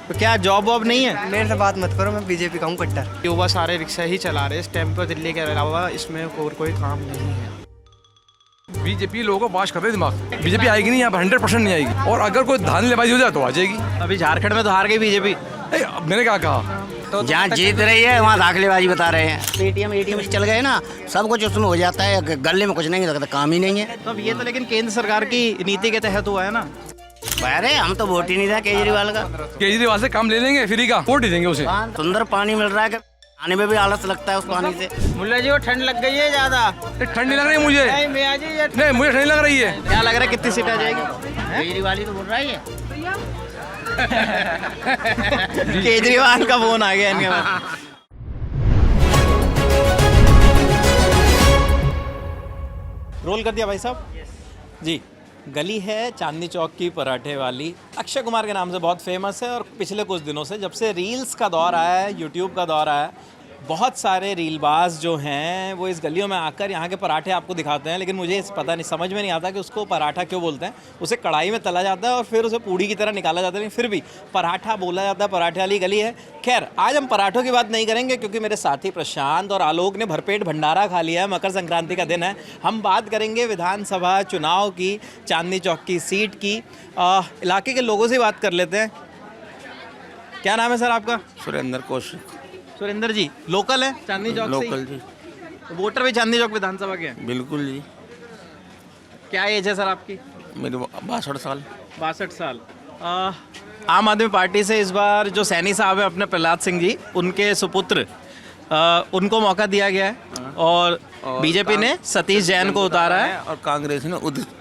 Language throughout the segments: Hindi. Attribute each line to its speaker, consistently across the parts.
Speaker 1: तो क्या जॉब वॉब नहीं है?
Speaker 2: मेरे से बात मत करो, मैं बीजेपी का हूँ कट्टर।
Speaker 3: युवा सारे रिक्शा ही चला रहे हैं इस टाइम पर, दिल्ली के अलावा इसमें और कोई काम नहीं है।
Speaker 4: बीजेपी लोगों को बाश कर रहे दिमाग। बीजेपी आएगी नहीं यहाँ पर, 100% नहीं आएगी। और अगर कोई धांधलीबाजी हो जाए तो आ जाएगी।
Speaker 1: अभी झारखंड में तो हार गई बीजेपी।
Speaker 4: मैंने क्या कहा,
Speaker 5: जहाँ जीत रही है वहाँ दाखिलेबाजी बता रहे हैं। पेटीएम एटीएम से चल गए ना, सब कुछ उसमें हो जाता है, गले में कुछ नहीं लगता, काम ही नहीं है।
Speaker 1: तो अब ये तो लेकिन केंद्र सरकार की नीति के तहत हुआ है ना।
Speaker 5: अरे हम तो वोट ही नहीं था केजरीवाल का।
Speaker 4: केजरीवाल से काम ले लेंगे, फ्री का वोट ही देंगे उसे।
Speaker 5: सुंदर पानी मिल रहा है, आने में भी आलस लगता है उस पानी से।
Speaker 1: मुल्ला जी वो ठंड लग गई है ज्यादा।
Speaker 4: ठंड नहीं लग रही मुझे। नहीं, मुझे ठंड लग रही है।
Speaker 1: क्या लग रहा है कितनी सीट आ जाएगी?
Speaker 5: केजरीवाल ही तो बोल रहा है ये।
Speaker 1: केजरीवाल का फोन आ गया इनके पास। रोल कर दिया भाई साहब जी। गली है चांदनी चौक की पराठे वाली, अक्षय कुमार के नाम से बहुत फेमस है। और पिछले कुछ दिनों से जब से रील्स का दौर आया है, यूट्यूब का दौर आया है, बहुत सारे रीलबाज जो हैं वो इस गलियों में आकर यहाँ के पराठे आपको दिखाते हैं। लेकिन मुझे पता नहीं, समझ में नहीं आता कि उसको पराठा क्यों बोलते हैं। उसे कढ़ाई में तला जाता है और फिर उसे पूड़ी की तरह निकाला जाता है, लेकिन फिर भी पराठा बोला जाता है, पराठे वाली गली है। खैर, आज हम पराठों की बात नहीं करेंगे क्योंकि मेरे साथी प्रशांत और आलोक ने भरपेट भंडारा खा लिया है। मकर संक्रांति का दिन है। हम बात करेंगे विधानसभा चुनाव की, चांदनी चौक की सीट की। इलाके के लोगों से बात कर लेते हैं। क्या नाम है सर आपका?
Speaker 6: सुरेंद्र कौशिक।
Speaker 1: सुरेंद्र जी लोकल है चांदनी चौक से?
Speaker 6: लोकल जी।
Speaker 1: तो वोटर भी चांदनी चौक विधानसभा के हैं?
Speaker 6: बिल्कुल जी।
Speaker 1: क्या एज है सर आपकी?
Speaker 6: मेरे 62 साल।
Speaker 1: 62 साल। आम आदमी पार्टी से इस बार जो सैनी साहब हैं अपने प्रहलाद सिंह जी, उनके सुपुत्र, उनको मौका दिया गया है। और बीजेपी ने सतीश जैन को उतारा है
Speaker 6: और कांग्रेस ने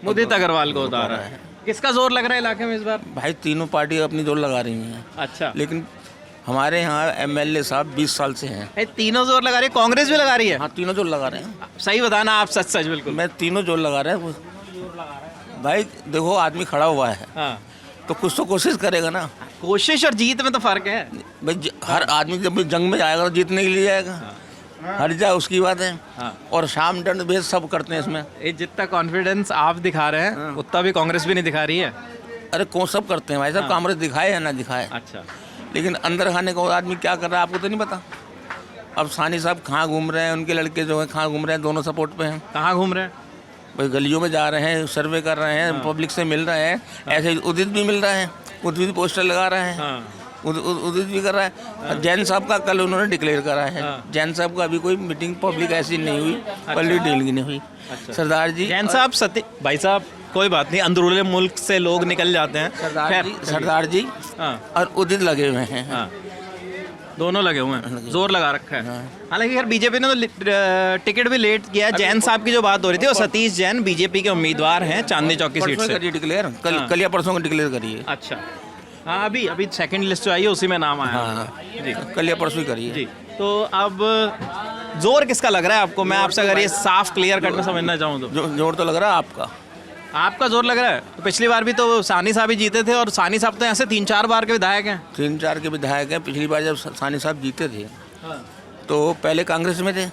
Speaker 1: उदित अग्रवाल को उतारा है। किसका जोर लग रहा है इलाके में इस बार?
Speaker 6: भाई तीनों पार्टी अपनी जोर लगा रही हैं।
Speaker 1: अच्छा,
Speaker 6: लेकिन हमारे यहाँ एमएलए साहब 20 साल से हैं।
Speaker 1: तीनों जोर लगा रही है? कांग्रेस भी लगा रही है?
Speaker 6: हाँ, तीनों जोर लगा रहे हैं।
Speaker 1: सही बताना आप, सच सच बिल्कुल।
Speaker 6: मैं तीनों जोर लगा रहे हैं भाई। देखो आदमी खड़ा हुआ है,
Speaker 1: हाँ,
Speaker 6: तो कुछ तो कोशिश करेगा ना।
Speaker 1: कोशिश और जीत में तो फर्क है
Speaker 6: भाई हर आदमी जब जंग में जाएगा तो जीतने के लिए जाएगा। हर जाए उसकी बात है। और शाम दंड भेद सब करते हैं इसमें।
Speaker 1: ये जितना कॉन्फिडेंस आप दिखा रहे हैं उतना भी कांग्रेस भी नहीं दिखा रही है।
Speaker 6: अरे कौन सब करते हैं भाई साहब, कांग्रेस दिखाए या ना दिखाए।
Speaker 1: अच्छा,
Speaker 6: लेकिन अंदर खाने को आदमी क्या कर रहा है आपको तो नहीं पता। अब सानी साहब कहाँ घूम रहे हैं, उनके लड़के जो हैं कहाँ घूम रहे हैं, दोनों सपोर्ट पे हैं।
Speaker 1: कहाँ घूम रहे हैं?
Speaker 6: भाई गलियों में जा रहे हैं, सर्वे कर रहे हैं, पब्लिक से मिल रहे हैं। ऐसे ही उदित भी मिल रहा है, उदित भी पोस्टर लगा रहे हैं। उदित भी कर रहा है। जैन साहब का कल उन्होंने डिक्लेयर करा है। जैन साहब का अभी कोई मीटिंग पब्लिक ऐसी नहीं हुई, पहली डील की नहीं हुई। सरदार जी
Speaker 1: जैन साहब भाई साहब कोई बात नहीं, अंदरूनी मुल्क से लोग निकल जाते हैं।
Speaker 6: सरदार जी और उदित लगे हुए हैं।
Speaker 1: दोनों लगे हुए हैं, जोर लगा रखा है। हालांकि यार बीजेपी ने तो टिकट भी लेट किया है। जैन साहब की जो बात हो रही थी, वो सतीश जैन बीजेपी के उम्मीदवार हैं चांदनी चौक की सीट से।
Speaker 6: डिक्लेयर कल या परसों को डिक्लेयर करिए।
Speaker 1: अच्छा, हाँ, अभी सेकंड लिस्ट जो आई है उसी में नाम आया।
Speaker 6: हाँ जी, कल या परसों करिए
Speaker 1: जी। तो अब जोर किसका लग रहा है आपको? मैं आपसे अगर ये साफ क्लियर कट में समझना चाहूँ तो।
Speaker 6: जोर तो लग रहा है आपका
Speaker 1: जोर लग रहा है। तो पिछली बार भी तो सानी साहब ही जीते थे, और सानी साहब तो यहाँ से 3-4 बार के विधायक हैं।
Speaker 6: 3-4 के विधायक हैं। पिछली बार जब सानी साहब जीते थे तो पहले कांग्रेस में थे।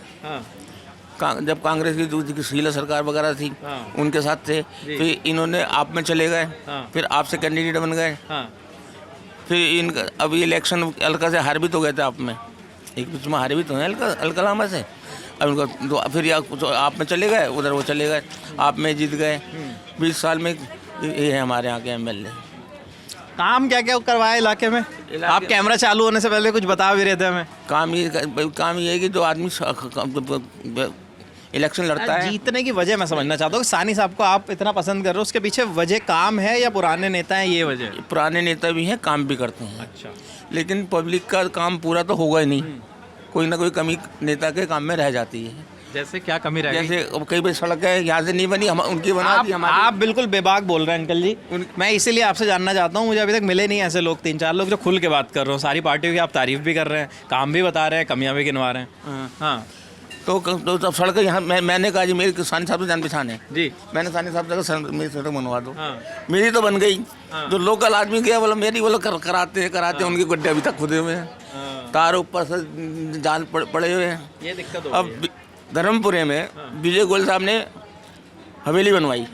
Speaker 6: जब कांग्रेस की शीला सरकार वगैरह थी उनके साथ थे। फिर इन्होंने आप में चले गए, फिर आपसे कैंडिडेट बन गए। फिर इनका अभी इलेक्शन हल्का से हार भी तो गए थे आप में, एक बीच में हारे भी तो हैं हल्का से। अब उनका फिर आप में चले गए, उधर वो चले गए, आप में जीत गए। 20 साल में ये है हमारे यहाँ के एमएलए।
Speaker 1: काम क्या क्या करवाया इलाके में? आप कैमरा चालू होने से पहले कुछ बता भी रहे थे हमें।
Speaker 6: काम ये है कि जो आदमी इलेक्शन लड़ता है।
Speaker 1: जीतने की वजह मैं समझना चाहता हूँ। सानी साहब को आप इतना पसंद कर रहे हो, उसके पीछे वजह काम है या पुराने नेता हैं, ये वजह?
Speaker 6: पुराने नेता भी हैं, काम भी करते हैं।
Speaker 1: अच्छा,
Speaker 6: लेकिन पब्लिक का काम पूरा तो होगा ही नहीं। कोई ना कोई कमी नेता के काम में रह जाती है।
Speaker 1: जैसे क्या कमी रह गई?
Speaker 6: जैसे कई बार सड़क है यहाँ से नहीं बनी, हम उनकी बना दी।
Speaker 1: आप बिल्कुल बेबाक बोल रहे हैं अंकल जी। मैं इसीलिए आपसे जानना चाहता हूँ, मुझे अभी तक मिले नहीं ऐसे लोग, 3-4 लोग जो खुल के बात कर रहे हो। सारी पार्टियों की आप तारीफ भी कर रहे हैं, काम भी बता रहे हैं, कमियां भी गिनवा रहे हैं। हाँ,
Speaker 6: तो जब सड़क यहाँ मैंने कहा जी मेरी सानी साहब से जान पहचान है जी, मैंने सानी साहब से मेरी सड़क बनवा दो। मेरी तो बन गई। जो लोकल आदमी गया बोला मेरी, बोला कराते उनके गड्ढे अभी तक खुदे हुए हैं, तार ऊपर से जाल पड़े हुए हैं।
Speaker 1: ये दिक्कत हो
Speaker 6: अब धर्मपुरे में विजय गोयल साहब ने हवेली बनवाई,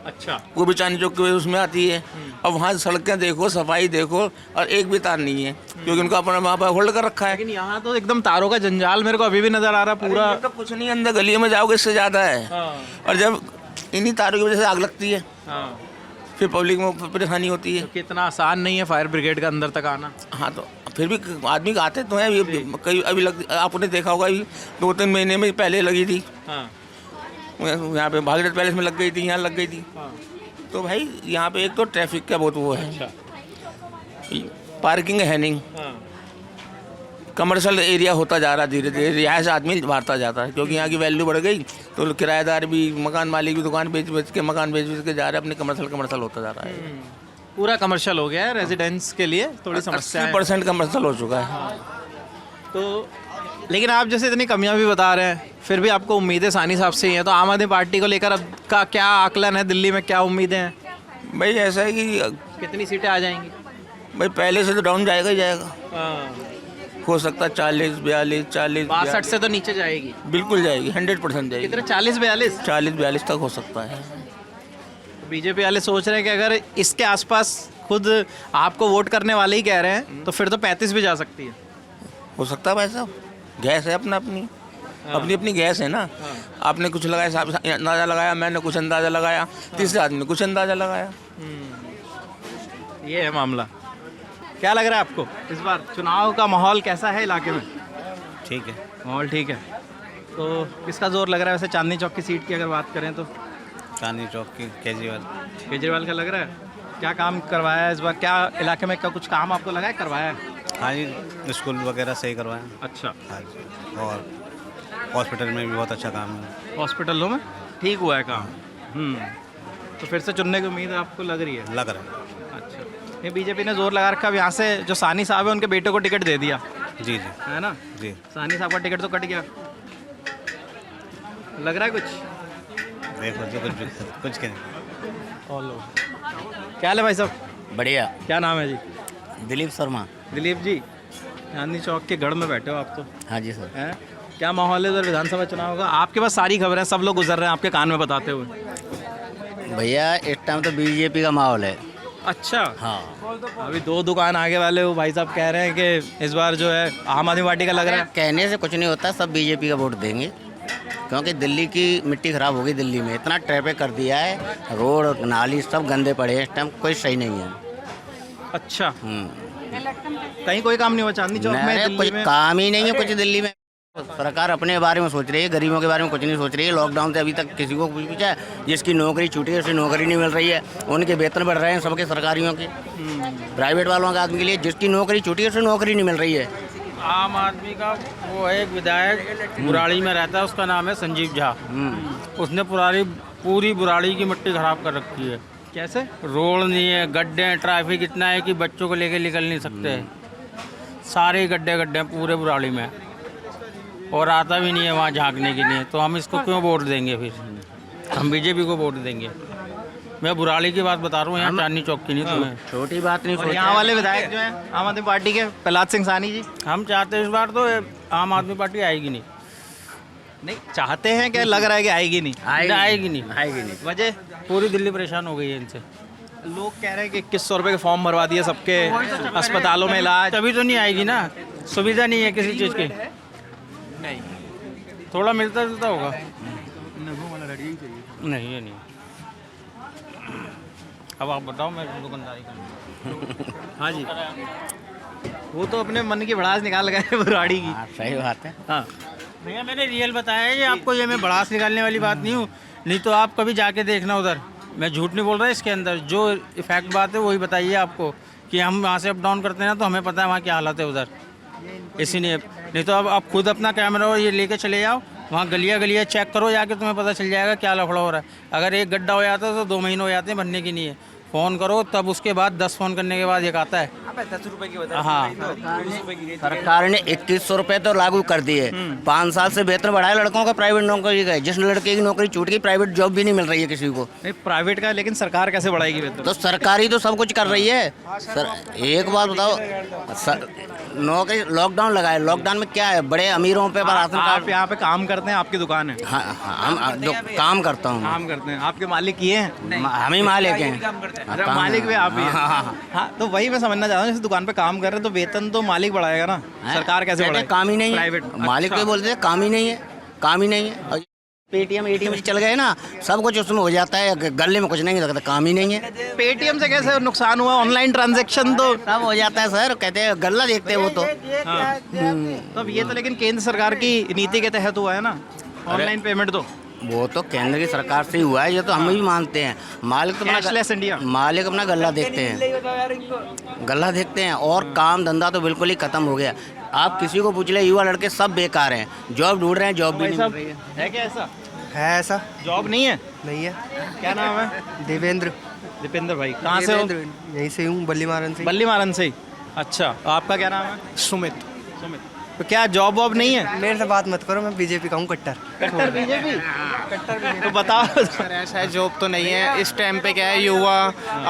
Speaker 1: अच्छा।
Speaker 6: वो भी चांदनी चौक के उसमें आती है। अब वहाँ सड़कें देखो, सफाई देखो, और एक भी तार नहीं है, क्योंकि उनका अपना वहाँ पर होल्ड कर रखा है।
Speaker 1: लेकिन यहाँ तो एकदम तारों का जंजाल मेरे को अभी भी नजर आ रहा पूरा।
Speaker 6: ये तो कुछ नहीं, अंदर गलियों में जाओगे इससे ज़्यादा है।
Speaker 1: हाँ।
Speaker 6: और जब इन्हीं तारों की वजह से आग लगती है,
Speaker 1: हाँ।
Speaker 6: फिर पब्लिक में परेशानी होती है।
Speaker 1: तो कितना आसान नहीं है फायर ब्रिगेड का अंदर तक आना।
Speaker 6: हाँ, तो फिर भी आदमी आते तो हैं। ये कई अभी आपने देखा होगा, अभी 2-3 महीने में पहले लगी थी।
Speaker 1: हाँ।
Speaker 6: यहाँ पे भागीरथ पैलेस में लग गई थी, यहाँ लग गई थी।
Speaker 1: हाँ।
Speaker 6: तो भाई यहाँ पे एक तो ट्रैफिक का बहुत वो है,
Speaker 1: अच्छा।
Speaker 6: पार्किंग है नहीं,
Speaker 1: हाँ।
Speaker 6: कमर्शियल एरिया होता जा रहा है धीरे धीरे, रिहायश आदमी बांटता जाता है, क्योंकि यहाँ की वैल्यू बढ़ गई। तो किराएदार भी, मकान मालिक भी दुकान बेच के, मकान बेच के जा रहे हैं, अपने कमर्शियल होता जा रहा है।
Speaker 1: पूरा कमर्शियल हो गया है, रेजिडेंस के लिए थोड़ी समस्या है।
Speaker 6: 80% कमर्शियल हो चुका है।
Speaker 1: तो लेकिन आप जैसे इतनी कमियां भी बता रहे हैं, फिर भी आपको उम्मीदें सानी साहब से ही हैं। तो आम आदमी पार्टी को लेकर अब का क्या आकलन है, दिल्ली में क्या उम्मीदें हैं?
Speaker 6: भाई ऐसा है कि
Speaker 1: कितनी सीटें आ जाएंगी?
Speaker 6: भाई पहले से तो डाउन जाएगा ही जाएगा। हो सकता है 40, 42, 40,
Speaker 1: 62 से तो नीचे जाएगी,
Speaker 6: बिल्कुल जाएगी, 100% जाएगी।
Speaker 1: कितने 40-42?
Speaker 6: 40-42 तक हो सकता है।
Speaker 1: बीजेपी वाले सोच रहे हैं कि अगर इसके आसपास खुद आपको वोट करने वाले ही कह रहे हैं तो फिर तो 35 भी जा सकती है।
Speaker 6: हो सकता है भाई साहब, गैस है अपनी अपनी गैस है ना। आपने कुछ लगाया, अंदाज़ा लगाया, मैंने कुछ अंदाज़ा लगाया, तीसरे आदमी ने कुछ अंदाज़ा लगाया।
Speaker 1: ये है मामला। क्या लग रहा है आपको इस बार चुनाव का माहौल कैसा है इलाके में?
Speaker 7: ठीक है,
Speaker 1: माहौल ठीक है। तो किसका जोर लग रहा है वैसे चांदनी चौक की सीट की अगर बात करें तो?
Speaker 7: चांदनी चौक की
Speaker 1: केजरीवाल का लग रहा है। क्या काम करवाया है इस बार? क्या इलाके में का कुछ काम आपको लगा है करवाया है?
Speaker 7: हाँ जी, स्कूल वगैरह सही करवाएं।
Speaker 1: अच्छा।
Speaker 7: हाँ जी, और हॉस्पिटल में भी बहुत अच्छा काम है।
Speaker 1: हॉस्पिटलों में ठीक हुआ है काम। तो फिर से चुनने की उम्मीद आपको लग रही है?
Speaker 7: लग रहा है।
Speaker 1: अच्छा। ये बीजेपी ने जोर लगा रखा अब यहाँ से जो सानी साहब है उनके बेटे को टिकट दे दिया
Speaker 7: जी जी
Speaker 1: है ना।
Speaker 7: जी।
Speaker 1: सानी साहब का टिकट तो कट गया, लग रहा है कुछ?
Speaker 7: देखो जी, कुछ के नहीं।
Speaker 1: क्या हाल है भाई साहब?
Speaker 5: बढ़िया।
Speaker 1: क्या नाम है जी?
Speaker 5: दिलीप शर्मा।
Speaker 1: दिलीप जी, चांदनी चौक के गढ़ में बैठे हो आप तो,
Speaker 5: हाँ जी सर।
Speaker 1: हैं? क्या माहौल है उधर विधानसभा चुनाव का? आपके पास सारी खबरें, सब लोग गुजर रहे हैं आपके कान में बताते हुए।
Speaker 5: भैया इस टाइम तो बीजेपी का माहौल है।
Speaker 1: अच्छा।
Speaker 5: हाँ,
Speaker 1: अभी 2 दुकान आगे वाले वो भाई साहब कह रहे हैं कि इस बार जो है आम आदमी पार्टी का लग रहा है।
Speaker 5: कहने से कुछ नहीं होता, सब बीजेपी का वोट देंगे, क्योंकि दिल्ली की मिट्टी खराब हो गई। दिल्ली में इतना ट्रैफिक कर दिया है, रोड नाली सब गंदे पड़े हैं, इस टाइम कोई सही नहीं है।
Speaker 1: अच्छा। कहीं कोई काम नहीं हुआ चांदनी चौक में?
Speaker 5: नहीं,
Speaker 1: दिल्ली
Speaker 5: कुछ
Speaker 1: में
Speaker 5: काम ही नहीं है कुछ दिल्ली में। सरकार अपने बारे में सोच रही है, गरीबों के बारे में कुछ नहीं सोच रही है। लॉकडाउन से अभी तक किसी को कुछ पूछा है? जिसकी नौकरी छूटी है उसे नौकरी नहीं मिल रही है, उनके वेतन बढ़ रहे हैं सबके, सरकारियों के, प्राइवेट वालों के आदमी के लिए जिसकी नौकरी छूटी है उसे नौकरी नहीं मिल रही है।
Speaker 3: आम आदमी का वो है एक विधायक बुराड़ी में रहता है, उसका नाम है संजीव झा। उसने पूरी बुराड़ी की मिट्टी खराब कर रखी है।
Speaker 1: कैसे?
Speaker 3: रोड नहीं है, गड्ढे हैं, ट्रैफिक इतना है कि बच्चों को लेके निकल नहीं सकते। सारे गड्ढे हैं पूरे बुराड़ी में, और आता भी नहीं है वहाँ झांकने के लिए। तो हम इसको क्यों वोट देंगे? फिर हम बीजेपी को वोट देंगे। मैं बुराड़ी की बात बता रहा हूँ, यहाँ चांदनी चौक की नहीं। तुम्हें
Speaker 5: छोटी बात नहीं
Speaker 1: और
Speaker 5: सोच
Speaker 1: यहाँ वाले विधायक जो हैं आम आदमी पार्टी के, प्रहलाद सिंह सानी जी,
Speaker 3: हम चाहते हैं इस बार तो आम आदमी पार्टी आएगी नहीं।
Speaker 1: नहीं चाहते हैं क्या? लग रहा है कि आएगी नहीं।
Speaker 3: आएगी नहीं।
Speaker 1: वजह?
Speaker 3: पूरी दिल्ली परेशान हो गई है इनसे।
Speaker 1: लोग कह रहे हैं कि 2100 रुपये के फॉर्म भरवा दिए सबके, अस्पतालों में इलाज।
Speaker 3: तभी तो नहीं आएगी ना, सुविधा नहीं है किसी चीज़ की।
Speaker 1: नहीं,
Speaker 3: थोड़ा मिलता जुलता होगा। नहीं, ये नहीं। अब आप बताओ, मैं दुकानदारी करूँ।
Speaker 1: हाँ जी, वो तो अपने मन की भड़ास निकाल गए बुराड़ी की।
Speaker 5: सही बात है।
Speaker 1: हाँ
Speaker 3: भैया मैंने रियल बताया है ये आपको, ये मैं भड़ास निकालने वाली बात नहीं हूँ। नहीं तो आप कभी जाके देखना उधर, मैं झूठ नहीं बोल रहा। इसके अंदर जो इफेक्ट बात है वही बताइए आपको, कि हम वहाँ से अप डाउन करते हैं ना, तो हमें पता है वहाँ क्या हालत है उधर। इसीलिए नहीं तो अब आप खुद अपना कैमरा ये लेके चले जाओ, वहाँ गलियाँ चेक करो जाके, तुम्हें पता चल जाएगा क्या लफड़ा हो रहा है। अगर एक गड्ढा हो जाता है तो 2 महीने हो जाते हैं भरने की नहीं है। फ़ोन करो, तब उसके बाद 10 फ़ोन करने के बाद एक आता है।
Speaker 1: 10 रुपए की
Speaker 3: हाँ,
Speaker 5: सरकार ने 2100 रुपये तो लागू कर दिए। 5 साल से वेतन बढ़ाए लड़कों का प्राइवेट नौकरी का। जिस लड़के की नौकरी छूट गई, प्राइवेट जॉब भी नहीं मिल रही है किसी को।
Speaker 1: नहीं प्राइवेट का, लेकिन सरकार कैसे बढ़ाएगी वेतन?
Speaker 5: तो सरकारी तो सब कुछ कर रही है। सर एक बात बताओ, नौकरी लॉकडाउन लगाए, लॉकडाउन में क्या है, बड़े अमीरों पे राशन
Speaker 1: आप
Speaker 5: कार्ड।
Speaker 1: यहाँ पे काम करते हैं, आपकी दुकान है?
Speaker 5: हाँ हाँ, हम जो काम करता हूँ,
Speaker 1: काम करते हैं, आपके मालिक ये हैं?
Speaker 5: हम ही मालिक हैं।
Speaker 1: अच्छा, मालिक भी आप ही हैं? हाँ, तो वही मैं समझना चाहता हूँ, जैसे दुकान पे काम कर रहे हैं तो वेतन तो मालिक बढ़ाएगा ना, सरकार कैसे बढ़ाएगी?
Speaker 5: काम ही नहीं है,
Speaker 1: प्राइवेट
Speaker 5: मालिक भी बोलते हैं काम ही नहीं है, काम ही नहीं है। पेटीएम एटीएम से चल गए ना, सब कुछ उसमें हो जाता है, गले में कुछ नहीं लगता, काम ही नहीं है।
Speaker 1: पेटीएम से कैसे नुकसान हुआ? ऑनलाइन ट्रांजैक्शन तो
Speaker 5: सब हो जाता है सर, कहते हैं गल्ला देखते हैं वो तो।
Speaker 1: तो अब ये तो लेकिन केंद्र सरकार की नीति के तहत हुआ है ना ऑनलाइन पेमेंट तो।
Speaker 5: वो तो केंद्र की सरकार से ही हुआ है, ये तो हम भी मानते हैं। मालिक तो
Speaker 1: कैशलेस इंडिया,
Speaker 5: मालिक अपना गल्ला देखते हैं, गल्ला देखते हैं, और काम धंधा तो बिल्कुल ही खत्म हो गया। आप किसी को पूछ ले, युवा लड़के सब बेकार हैं, जॉब ढूंढ रहे हैं, जॉब भी नहीं मिल रही है।
Speaker 1: क्या ऐसा?
Speaker 2: है ऐसा?
Speaker 1: जॉब नहीं है?
Speaker 2: नहीं है।
Speaker 1: क्या नाम है?
Speaker 2: देवेंद्र।
Speaker 1: दीपेंद्र भाई, कहाँ से हो?
Speaker 2: देवेंद्र, यहीं से हूँ, बल्ली मारन से।
Speaker 1: बल्ली मारन से ही? अच्छा, आपका क्या नाम है?
Speaker 2: सुमित।
Speaker 1: सुमित। तो क्या जॉब वॉब नहीं है?
Speaker 2: मेरे से बात मत करो, मैं बीजेपी का हूँ कट्टर।
Speaker 1: कट्टर बीजेपी? कट्टर बीजेपी तो बताओ।
Speaker 8: सर ऐसा है, जॉब तो नहीं है इस टाइम पे। क्या है, युवा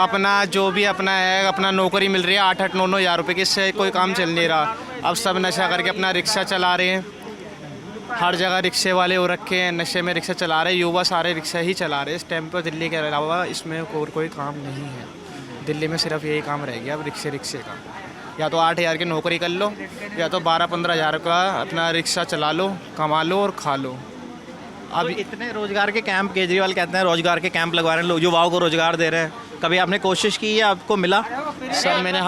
Speaker 8: अपना जो भी अपना है, अपना नौकरी मिल रही है 8-8, 9-9 हज़ार रुपये की, इससे कोई काम चल नहीं रहा। अब सब नशा करके अपना रिक्शा चला रहे हैं, हर जगह रिक्शे वाले हो रखे हैं, नशे में रिक्शा चला रहे हैं, युवा सारे रिक्शा ही चला रहे हैं इस टाइम पर। दिल्ली के अलावा इसमें और कोई काम नहीं है, दिल्ली में सिर्फ यही काम रह गया अब, रिक्शे का। या तो 8 हज़ार की नौकरी कर लो, या तो 12-15 हज़ार का अपना रिक्शा चला लो, कमा लो और खा लो।
Speaker 1: अब इतने रोजगार के कैंप केजरीवाल कहते हैं रोजगार के कैंप लगवा रहे हैं, लोग युवाओं को रोजगार दे रहे हैं, कभी आपने कोशिश की है, आपको मिला?
Speaker 8: सर मैंने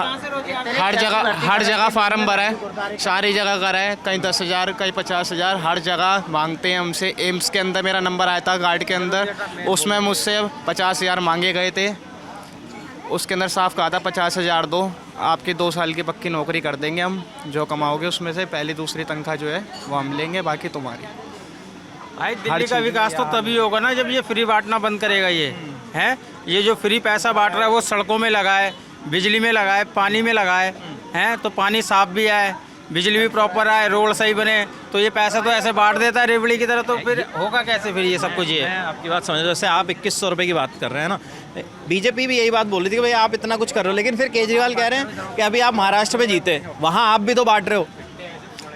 Speaker 8: हर जगह फार्म भरा है, सारी जगह करा है, कहीं 10 हज़ार, कहीं 50 हज़ार, हर जगह मांगते हैं हमसे। एम्स के अंदर मेरा नंबर आया था गार्ड के अंदर, उसमें मुझसे 50 हज़ार मांगे गए थे। उसके अंदर साफ कहा था 50 हज़ार दो, आपकी 2 साल की पक्की नौकरी कर देंगे हम, जो कमाओगे उसमें से पहली दूसरी तनख्वाह जो है वो हम लेंगे, बाकी तुम्हारी।
Speaker 3: भाई दिल्ली का विकास तो तभी होगा ना जब ये फ्री बांटना बंद करेगा। ये है, ये जो फ्री पैसा बांट रहा है वो सड़कों में लगाए, बिजली में लगाए, पानी में लगाए, हैं तो पानी साफ भी आए, बिजली भी प्रॉपर आए, रोड सही बने, तो ये पैसा तो ऐसे बांट देता है रेवड़ी की तरह, तो फिर होगा कैसे फिर ये सब कुछ? ये
Speaker 1: मैं आपकी बात समझ, जैसे आप 2100 रुपये की बात कर रहे हैं ना, बीजेपी भी यही बात बोल रही थी कि भाई आप इतना कुछ कर रहे हो, लेकिन फिर केजरीवाल कह रहे हैं कि अभी आप महाराष्ट्र में जीते, वहाँ आप भी तो बांट रहे हो।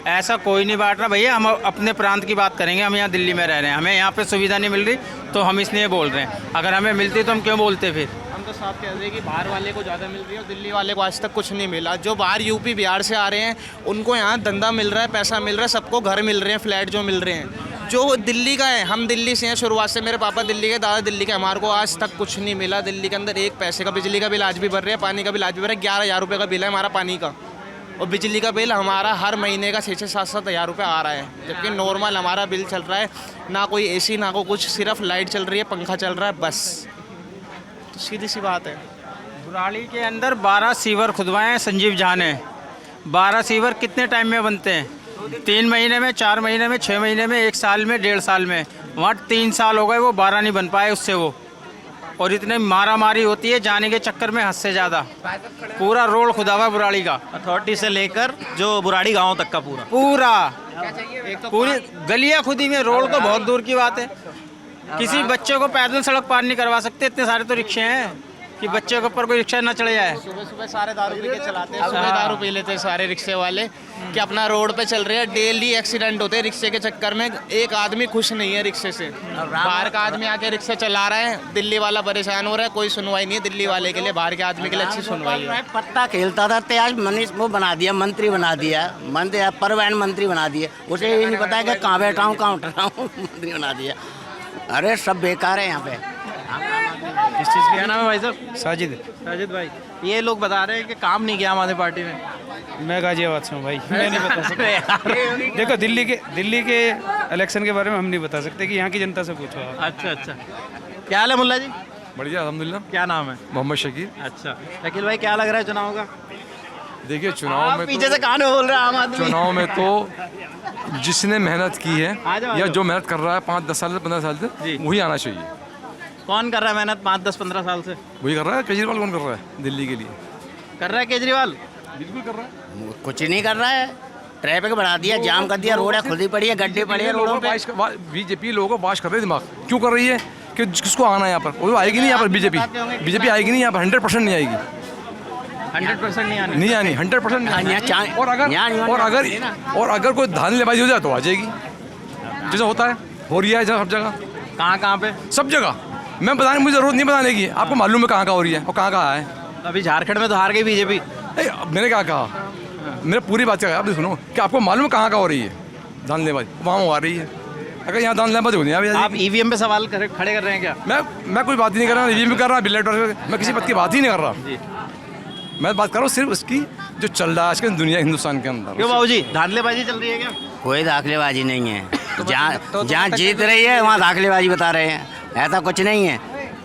Speaker 3: ऐसा कोई नहीं बांट रहा भैया, हम अपने प्रांत की बात करेंगे। हम यहाँ दिल्ली में रह रहे हैं, हमें यहाँ पे सुविधा नहीं मिल रही तो हम इसलिए बोल रहे हैं, अगर हमें मिलती तो हम क्यों बोलते फिर?
Speaker 8: हम तो साफ कह रहे हैं कि बाहर वाले को ज़्यादा मिल रही है और दिल्ली वाले को आज तक कुछ नहीं मिला। जो बाहर यूपी बिहार से आ रहे हैं उनको यहाँ धंधा मिल रहा है, पैसा मिल रहा है, सबको घर मिल रहे हैं, फ्लैट जो मिल रहे हैं। जो दिल्ली का है, हम दिल्ली से हैं शुरुआत से, मेरे पापा दिल्ली के, दादा दिल्ली के, हमारे को आज तक कुछ नहीं मिला दिल्ली के अंदर एक पैसे का। बिजली का बिल आज भी भर रहे हैं, पानी का बिल आज भी भर रहे हैं, 11,000 रुपये का बिल है हमारा पानी का, और बिजली का बिल हमारा हर महीने का 6-7 हज़ार रुपये आ रहा है, जबकि नॉर्मल हमारा बिल चल रहा है, ना कोई एसी ना को कुछ, सिर्फ लाइट चल रही है, पंखा चल रहा है बस। तो सीधी सी बात है।
Speaker 3: बुराड़ी के अंदर 12 सीवर खुदवाए हैं संजीव झा ने। 12 सीवर कितने टाइम में बनते हैं? 3 महीने में, 4 महीने में, 6 महीने में, 1 साल में, 1.5 साल में। वहाँ 3 साल हो गए, वो 12 नहीं बन पाए उससे वो, और इतने मारा मारी होती है जाने के चक्कर में हद से ज़्यादा। पूरा रोड खुदा हुआ बुराड़ी का,
Speaker 1: अथॉरिटी से लेकर जो बुराड़ी गाँव तक का पूरा
Speaker 3: पूरी गलियाँ खुदी में, रोड तो बहुत दूर की बात है। किसी बच्चे को पैदल सड़क पार नहीं करवा सकते, इतने सारे तो रिक्शे हैं कि बच्चे के ऊपर कोई रिक्शा ना चढ़ जाए।
Speaker 8: सुबह सुबह सारे दारू पी के चलाते हैं, सुबह दारू पी लेते हैं सारे रिक्शे वाले कि अपना रोड पे चल रहे हैं। डेली एक्सीडेंट होते हैं रिक्शे के चक्कर में, एक आदमी खुश नहीं है रिक्शे से। बाहर का आदमी आके रिक्शा चला रहा है, दिल्ली वाला परेशान हो रहा है, कोई सुनवाई नहीं है दिल्ली वाले के लिए, बाहर के आदमी के लिए अच्छी सुनवाई है।
Speaker 5: पत्ता खेलता था तो आज मनीष वो बना दिया, मंत्री बना दिया, परिवहन मंत्री बना दिया। उसे ये नहीं पता है कि कहाँ बैठा हूँ, कहाँ उठ रहा हूँ, मंत्री बना दिया। अरे सब बेकार है यहाँ पे।
Speaker 1: किस चीज़ क्या नाम है भाई साहब?
Speaker 2: साजिद।
Speaker 1: साजिद भाई, ये लोग बता रहे हैं कि काम नहीं किया हमारी पार्टी में।
Speaker 2: मैं गाजियाबाद से हूँ भाई, मैं नहीं बता सकता। देखो दिल्ली के इलेक्शन के बारे में हम नहीं बता सकते, कि यहाँ की जनता से पूछो आप।
Speaker 1: अच्छा अच्छा, क्या हाल है मुल्ला जी?
Speaker 4: बढ़िया अल्हम्दुलिल्लाह।
Speaker 1: क्या नाम है?
Speaker 4: मोहम्मद शकीर।
Speaker 1: अच्छा, शकील भाई क्या लग रहा है चुनाव का?
Speaker 4: देखिए चुनाव में
Speaker 1: पीछे से कान में बोल रहे हैं आम आदमी।
Speaker 4: चुनाव में तो जिसने मेहनत की है या जो मेहनत कर रहा है 5-10 साल से, 15 साल से, वही आना चाहिए।
Speaker 1: कौन कर रहा है मेहनत 5-10-15 साल से?
Speaker 4: वही कर रहा है। केजरीवाल कौन कर रहा है दिल्ली के लिए?
Speaker 1: कर रहा है केजरीवाल?
Speaker 4: बिल्कुल कर रहा है।
Speaker 5: कुछ नहीं कर रहा है, ट्रैफिक बढ़ा दिया, जाम कर दिया, रोड खुदी पड़ी है, गड्ढे पड़े हैं रोडों पे।
Speaker 4: बीजेपी लोगों को बाश कर रही है, दिमाग क्यों कर रही है कि किसको आना है यहाँ पर? वो आएगी नहीं यहाँ पर, बीजेपी आएगी नहीं यहाँ पर, 100% नहीं आएगी।
Speaker 3: 100% नहीं आने।
Speaker 4: नहीं आनी 100%
Speaker 5: यहाँ
Speaker 4: नहीं
Speaker 5: चाय-
Speaker 4: आनी। और अगर कोई धांधलेबाजी हो जाए तो आ जाएगी, जैसा होता है, हो रही है सब जगह।
Speaker 3: कहाँ पे?
Speaker 4: सब जगह मैं बताने, मुझे जरूरत नहीं बताने की, आपको मालूम है कहाँ कहाँ हो रही है और कहाँ कहाँ है।
Speaker 3: अभी झारखंड में तो हार गई बीजेपी।
Speaker 4: मैंने क्या कहा, मेरे पूरी बात क्या, आप भी सुनो कि आपको मालूम है कहाँ कहाँ हो रही है धांधलेबाजी, वहाँ हो रही है। अगर यहाँ धांधलेबाजी होनी है,
Speaker 3: आप ईवीएम पे सवाल खड़े कर रहे हैं क्या?
Speaker 4: मैं कोई बात ही नहीं कर रहा, रिव्यू भी कर रहा, बिलेट, मैं किसी बात की बात ही नहीं कर रहा। मैं बात कर रहा हूँ सिर्फ उसकी जो चल रहा है आजकल दुनिया, हिंदुस्तान के अंदर।
Speaker 3: क्यों बाबूजी, धांधलेबाजी चल रही है क्या?
Speaker 5: कोई दाखिलेबाजी नहीं है। जहाँ जीत रही है वहाँ दाखिलेबाजी बता रहे हैं, ऐसा कुछ नहीं है।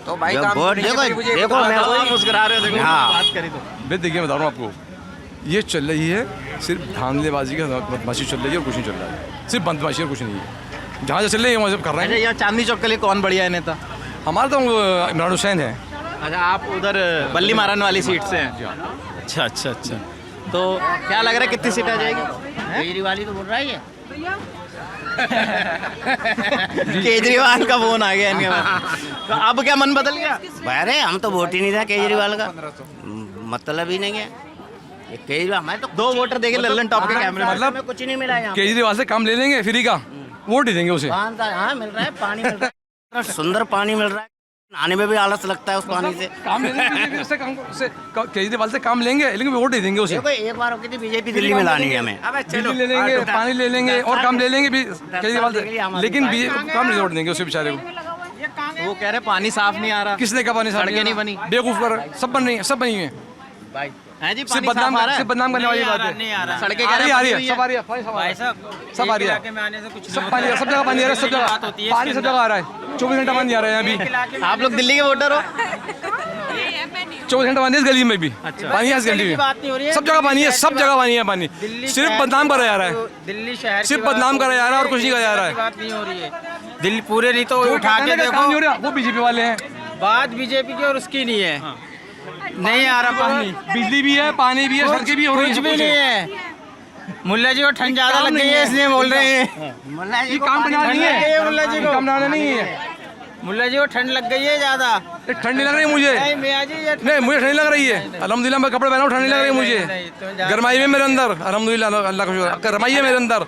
Speaker 8: तो भाई
Speaker 5: जब
Speaker 8: काम
Speaker 5: वोट
Speaker 8: करने के
Speaker 5: देखो
Speaker 8: लिए मुझे
Speaker 5: देखो मैं
Speaker 3: आप मुस्कुरा रहे हो, देखो
Speaker 5: हाँ।
Speaker 3: बात करी तो।
Speaker 4: मैं देखिए बता रहा हूँ आपको, ये चल रही है सिर्फ धांधलेबाजी का, बदमाशी चल रही है और कुछ नहीं चल रहा है, सिर्फ बदमाशी और कुछ नहीं है। जहाँ से चल रही है वहाँ से कर रहे
Speaker 3: अच्छा,
Speaker 4: हैं।
Speaker 3: यहाँ चांदनी चौक के लिए कौन बढ़िया है नेता?
Speaker 4: हमारा तो इमरान हुसैन है।
Speaker 3: अच्छा, आप उधर बल्ली मारन वाली सीट से हैं? अच्छा अच्छा अच्छा। तो क्या लग रहा है कितनी सीट आ जाएगी?
Speaker 5: केजरीवाल ही तो बोल रहा है ये।
Speaker 3: केजरीवाल का फोन आ गया इनके पास। तो अब क्या मन बदल गया?
Speaker 5: अरे हम तो वोट ही नहीं था केजरीवाल का, मतलब ही नहीं है ये केजरीवाल। मैं तो
Speaker 3: 2 वोटर देखे लल्लन टॉप के कैमरे में।
Speaker 5: मतलब में कुछ नहीं मिला यहाँ।
Speaker 4: केजरीवाल से काम ले लेंगे फ्री का, वोट ही देंगे उसे।
Speaker 5: हाँ मिल रहा है, पानी मिल रहा है, सुंदर पानी मिल रहा है, नहाने में भी आलस लगता है उस पानी से।
Speaker 4: काम ले लेंगे उससे, केजरीवाल से काम लेंगे लेकिन वोट ही देंगे उसे।
Speaker 5: देखो एक बार होगी थी बीजेपी दिल्ली में लानी है हमें।
Speaker 4: बिजली ले लेंगे, पानी ले लेंगे और काम ले लेंगे भी केजरीवाल से, लेकिन काम नहीं वोट देंगे उसे बेचारे को।
Speaker 3: वो कह रहे पानी साफ नहीं आ रहा।
Speaker 4: किसने कहा पानी साफ
Speaker 3: सड़कें नहीं बनी?
Speaker 4: बेवकूफ कर, सब बन रही है, सब बनी हुई है।
Speaker 3: है जी,
Speaker 4: सिर्फ
Speaker 3: पानी साफ आ रहा है?
Speaker 4: सिर्फ बदनाम करने वाली बात है।
Speaker 3: नहीं आ रहा। सड़कें
Speaker 4: आ रही
Speaker 3: कह
Speaker 4: आ
Speaker 3: रहे
Speaker 4: रही
Speaker 3: हैं
Speaker 4: है, सब आ रही है, सब आ रही है,
Speaker 3: में आने से कुछ
Speaker 4: सब पानी, सब जगह पानी आ रहा है, सब जगह पानी, सब जगह आ रहा है। 24 घंटा पानी आ रहा है यहाँ भी।
Speaker 3: आप लोग दिल्ली के वोटर हो?
Speaker 4: 24 घंटा पानी है इस गली में भी, पानी है इस गली में, सब जगह पानी है, सब जगह पानी है। पानी सिर्फ बदनाम करा जा रहा है,
Speaker 3: दिल्ली शहर
Speaker 4: सिर्फ बदनाम करा जा रहा है और कुछ नहीं करा जा रहा है।
Speaker 3: बात नहीं हो रही है। दिल्ली पूरे नहीं तो उठा के
Speaker 4: काम
Speaker 3: देखो,
Speaker 4: नहीं हो रहा, वो बीजेपी वाले हैं।
Speaker 3: बात बीजेपी की और उसकी नहीं है। नहीं आ रहा पानी,
Speaker 4: बिजली भी है, पानी भी है, सड़कें भी हो रही
Speaker 3: कुछ भी नहीं है। मुल्ला जी को ठंड ज्यादा लग गई है इसलिए बोल रहे हैं।
Speaker 4: ये काम बनाना नहीं है,
Speaker 3: मुल्ला जी को
Speaker 4: काम बनाना नहीं है।
Speaker 3: मुल्ला जी को ठंड लग गई है ज्यादा।
Speaker 4: ठंड नहीं लग रही मुझे,
Speaker 3: नहीं मियां जी, ये
Speaker 4: नहीं मुझे ठंड लग रही है, अल्हम्दुलिल्लाह मैं कपड़े पहना हूँ, ठंड नहीं लग रही मुझे। गरमाई में मेरे अंदर, अल्हम्दुलिल्लाह, अल्लाह का शुक्र, गरमाई है मेरे अंदर।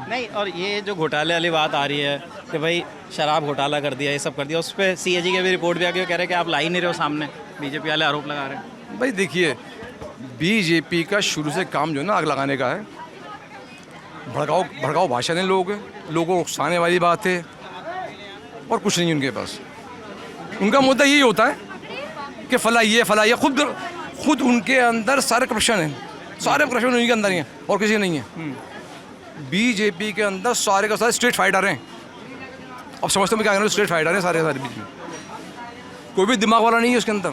Speaker 1: नहीं, और ये जो घोटाले वाली बात आ रही है कि भाई शराब घोटाला कर दिया, ये सब कर दिया, उस पर CAG की भी रिपोर्ट भी आ गई, कह रहे हैं कि आप ला ही नहीं रहे हो सामने, बीजेपी वाले आरोप लगा रहे हैं।
Speaker 4: भाई देखिए, बीजेपी का शुरू से काम जो है ना आग लगाने का है, भड़काऊ भाषण है, लोगों को उकसाने वाली बात है और कुछ नहीं उनके पास। उनका मुद्दा यही होता है कि फला ये खुद उनके अंदर सारे करप्शन है, सारे करप्शन उन्हीं के अंदर ही है और किसी नहीं है। बीजेपी के अंदर सारे का सारे स्ट्रीट फाइटर हैं। अब समझते हैं क्या करें, स्ट्रीट फाइटर हैं सारे बीच में, कोई भी दिमाग वाला नहीं है उसके अंदर।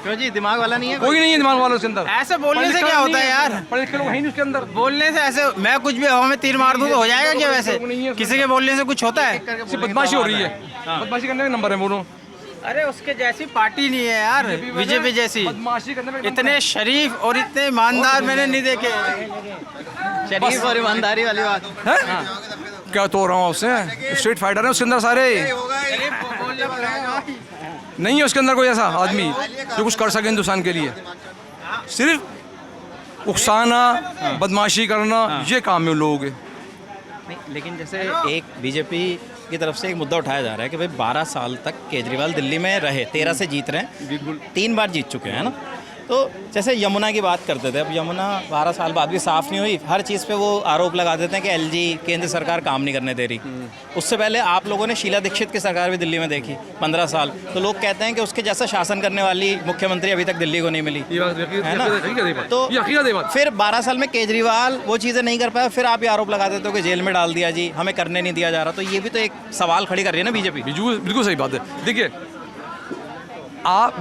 Speaker 3: क्यों जी, दिमाग वाला नहीं है?
Speaker 4: कोई नहीं है दिमाग वाला उसके अंदर।
Speaker 3: ऐसे बोलने से क्या होता है यार?
Speaker 4: पढ़े लिखे लोग हैं नहीं उसके अंदर।
Speaker 3: बोलने से ऐसे मैं कुछ भी हवा में तीर मार दूं तो हो जाएगा क्या? वैसे किसी के बोलने से कुछ होता है?
Speaker 4: सिर्फ बदमाशी हो रही है, बदमाशी करने का नंबर है बोलो।
Speaker 3: अरे उसके जैसी पार्टी नहीं है यार, बीजेपी जैसी।
Speaker 4: बदमाशी करने में
Speaker 3: इतने शरीफ और इतने ईमानदार मैंने नहीं देखे। शरीफ और ईमानदारी वाली बात
Speaker 4: है। क्या तो रहा हूँ उससे, स्ट्रीट फाइटर है उसके अंदर सारे, नहीं है उसके अंदर कोई ऐसा आदमी जो कुछ कर सके हिंदुस्तान के लिए। सिर्फ उकसाना, बदमाशी करना, ये काम है उन लोगों के।
Speaker 1: नहीं, लेकिन जैसे एक बीजेपी की तरफ से एक मुद्दा उठाया जा रहा है कि भाई 12 साल तक केजरीवाल दिल्ली में रहे, 13 से जीत रहे हैं, बिल्कुल 3 बार जीत चुके हैं ना। तो जैसे यमुना की बात करते थे, अब यमुना 12 साल बाद भी साफ़ नहीं हुई, हर चीज़ पे वो आरोप लगा देते हैं कि LG केंद्र सरकार काम नहीं करने दे रही। उससे पहले आप लोगों ने शीला दीक्षित की सरकार भी दिल्ली में देखी 15 साल, तो लोग कहते हैं कि उसके जैसा शासन करने वाली मुख्यमंत्री अभी तक दिल्ली को नहीं मिली, है ना। तो फिर 12 साल में केजरीवाल वो चीज़ें नहीं कर पाया, फिर आप ये आरोप लगा देते हो कि जेल में डाल दिया जी, हमें करने नहीं दिया जा रहा। तो ये भी तो एक सवाल खड़ी कर रही है ना बीजेपी।
Speaker 4: बिल्कुल सही बात है। देखिए,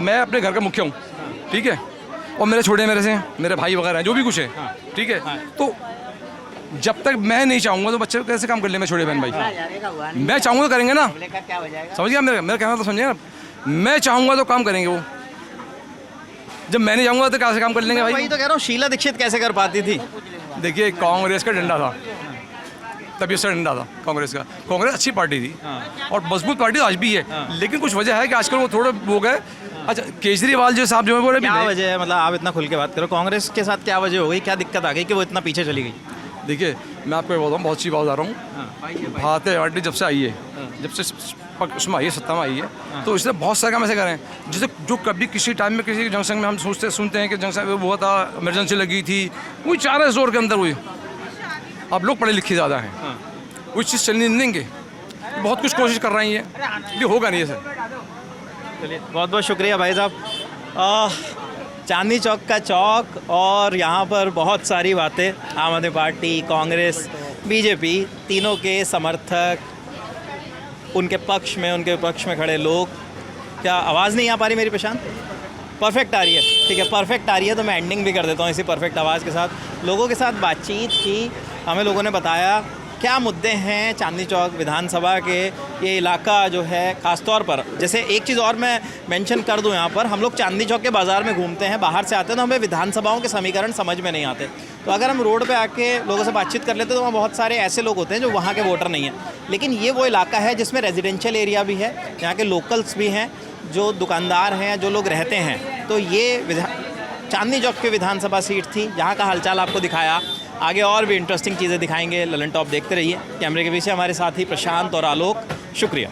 Speaker 4: मैं अपने घर का मुखिया हूँ, ठीक है, और मेरे छोटे मेरे से मेरे भाई वगैरह हैं, जो भी कुछ है, ठीक है। तो जब तक मैं नहीं चाहूँगा तो बच्चे कैसे काम कर ले, मैं छोटे बहन भाई, मैं चाहूँगा तो करेंगे ना, समझ गया मेरा कहना तो समझिए ना। मैं चाहूँगा तो काम करेंगे वो, जब मैं नहीं चाहूँगा तो कैसे काम कर लेंगे भाई।
Speaker 1: वही तो कह रहा हूँ, शीला दीक्षित कैसे कर पाती थी।
Speaker 4: देखिए, कांग्रेस का डंडा था, तभी उसका डंडा था कांग्रेस का। कांग्रेस अच्छी पार्टी थी और मजबूत पार्टी आज भी है, लेकिन कुछ वजह है कि आजकल वो थोड़े हो गए अच्छा केजरीवाल जो साहब जो है वो अभी
Speaker 1: क्या वजह है, मतलब आप इतना खुल के बात करो, कांग्रेस के साथ क्या वजह हो गई, क्या दिक्कत आ गई कि वो इतना पीछे चली गई?
Speaker 4: देखिए मैं आपको ये बोलता हूँ, बहुत सी बात बता रहा हूँ। भारतीय पार्टी जब से आई है, जब से उसमें आई है, सत्ता में आई है, तो इसने बहुत सारे काम ऐसे करे हैं जैसे जो कभी किसी टाइम में किसी जंक्शन में हम सुनते हैं कि जंक्शन में हुआ था, इमरजेंसी लगी थी, वही 4 जोर के अंदर हुई। अब लोग पढ़े लिखे ज़्यादा हैं, वो चीज़ चलने नहीं देंगे, बहुत कुछ कोशिश कर रही हैं, ये होगा नहीं है सर।
Speaker 1: चलिए बहुत बहुत शुक्रिया भाई साहब। चांदनी चौक का चौक और यहाँ पर बहुत सारी बातें, आम आदमी पार्टी, कांग्रेस, बीजेपी, तीनों के समर्थक, उनके पक्ष में उनके विपक्ष में खड़े लोग। क्या आवाज़ नहीं आ पा रही मेरी प्रशांत? परफेक्ट आ रही है, ठीक है, परफेक्ट आ रही है तो मैं एंडिंग भी कर देता हूँ इसी परफेक्ट आवाज़ के साथ। लोगों के साथ बातचीत की, हमें लोगों ने बताया क्या मुद्दे हैं चांदनी चौक विधानसभा के, ये इलाका जो है ख़ास तौर पर। जैसे एक चीज़ और मैं मेंशन कर दूं यहाँ पर, हम लोग चांदनी चौक के बाज़ार में घूमते हैं, बाहर से आते हैं तो हमें विधानसभाओं के समीकरण समझ में नहीं आते। तो अगर हम रोड पे आके लोगों से बातचीत कर लेते तो वहाँ बहुत सारे ऐसे लोग होते हैं जो वहाँ के वोटर नहीं हैं। लेकिन ये वो इलाका है जिसमें रेजिडेंशियल एरिया भी है, यहाँ के लोकल्स भी हैं, जो दुकानदार हैं, जो लोग रहते हैं। तो ये चांदनी चौक की विधानसभा सीट थी, यहाँ का हालचाल आपको दिखाया। आगे और भी इंटरेस्टिंग चीज़ें दिखाएंगे। ललन टॉप देखते रहिए। कैमरे के पीछे हमारे साथी प्रशांत और आलोक, शुक्रिया।